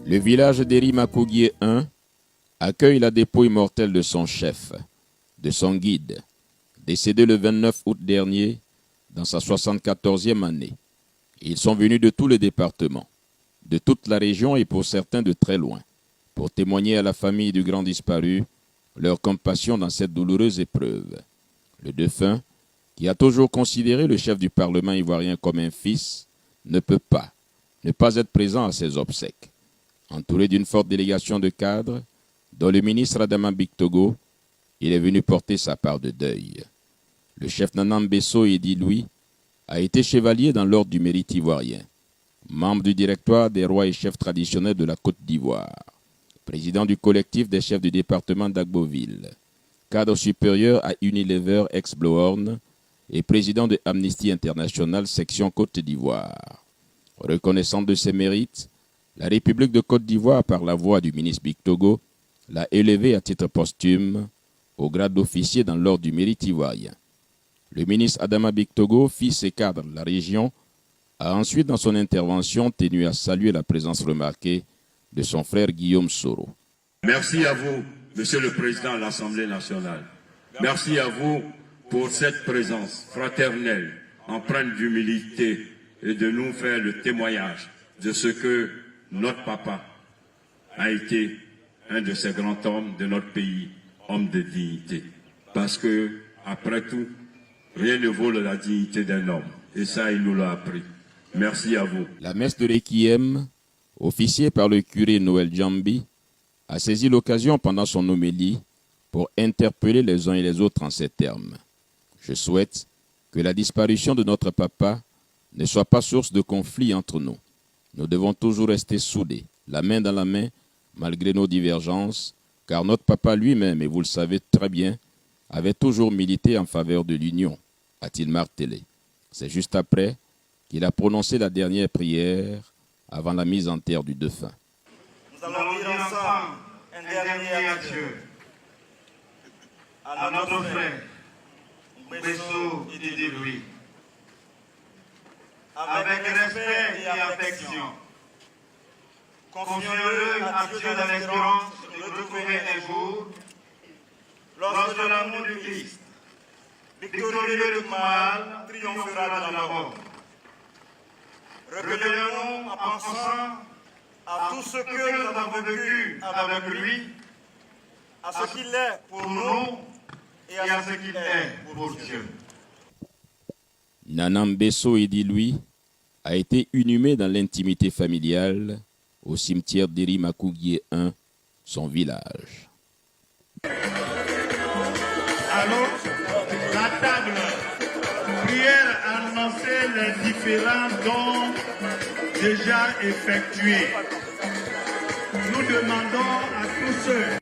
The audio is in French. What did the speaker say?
Le village d'Eri-Makouguié 1 accueille la dépouille mortelle de son chef, de son guide, décédé le 29 août dernier dans sa 74e année. Ils sont venus de tous les départements, de toute la région et pour certains de très loin, pour témoigner à la famille du grand disparu leur compassion dans cette douloureuse épreuve. Le défunt, qui a toujours considéré le chef du Parlement ivoirien comme un fils, ne peut pas ne pas être présent à ses obsèques. Entouré d'une forte délégation de cadres, dont le ministre Adama Bictogo, il est venu porter sa part de deuil. Le chef Nana Mbesso Edi Louis a été chevalier dans l'ordre du mérite ivoirien, membre du directoire des rois et chefs traditionnels de la Côte d'Ivoire, président du collectif des chefs du département d'Agboville, cadre supérieur à Unilever ex-Blowhorn et président de Amnesty International section Côte d'Ivoire. Reconnaissant de ses mérites, la République de Côte d'Ivoire, par la voix du ministre Bictogo, l'a élevé à titre posthume au grade d'officier dans l'ordre du mérite ivoirien. Le ministre Adama Bictogo, fils et cadre de la région, a ensuite dans son intervention tenu à saluer la présence remarquée de son frère Guillaume Soro. Merci à vous, Monsieur le Président de l'Assemblée nationale. Merci à vous pour cette présence fraternelle, empreinte d'humilité et de nous faire le témoignage de ce que notre papa a été un de ces grands hommes de notre pays, homme de dignité. Parce que, après tout, rien ne vaut la dignité d'un homme. Et ça, il nous l'a appris. Merci à vous. La messe de Requiem, officiée par le curé Noël Djambi, a saisi l'occasion pendant son homélie pour interpeller les uns et les autres en ces termes. Je souhaite que la disparition de notre papa ne soit pas source de conflit entre nous. Nous devons toujours rester soudés, la main dans la main, malgré nos divergences, car notre papa lui-même, et vous le savez très bien, avait toujours milité en faveur de l'union, a-t-il martelé. C'est juste après qu'il a prononcé la dernière prière avant la mise en terre du défunt. Nous allons dire ensemble un dernier adieu à notre frère Mbesso Edi Louis. Avec respect et affection, confions-le à Dieu dans l'espérance de le retrouver un jour, lorsque l'amour du Christ, victorieux du mal, triomphera de la mort. Recueillons-nous en pensant à tout ce que nous avons vécu avec lui, à ce qu'il est pour nous et à ce qu'il est pour Dieu. Nana Mbesso Edi Louis a été inhumé dans l'intimité familiale au cimetière d'Eri-Makouguié 1, son village. Alors, la table, prière annoncer les différents dons déjà effectués. Nous demandons à tous ceux